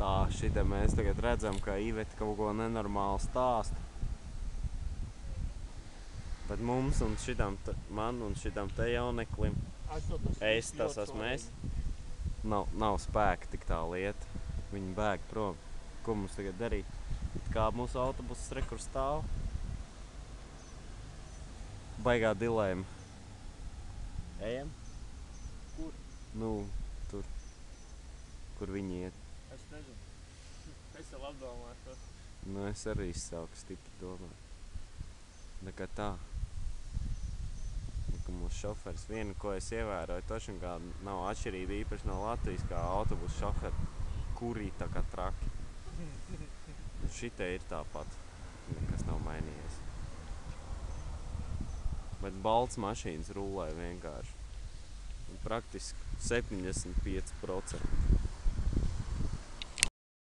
Tā, šitā mēs tagad redzam, ka Iveta kaut ko nenormāli stāsta. Bet mums un šitam, man un šitam te jauneklim, tas esmu es, nav spēka tik tā lieta. Viņi bēg prom. Ko mums tagad darīt? Kā mūsu autobuss rekur stāv. Baigā dilēma. Ejam? Kur? Nu, tur, kur viņi iet. Es nezinu. Es vēl apdomāšos. Nu, es arī sāku stipri domāt. Tā kā tā. Ka mūsu šoferis, vienu, ko es ievēroju, toši kā nav atšķirība īpaši no Latvijas, kā autobusu šoferi, kurī tā kā traki. Šitie ir tāpat, nekas nav mainījies. Bet balts mašīnas rulē vienkārši. Un praktiski 75%.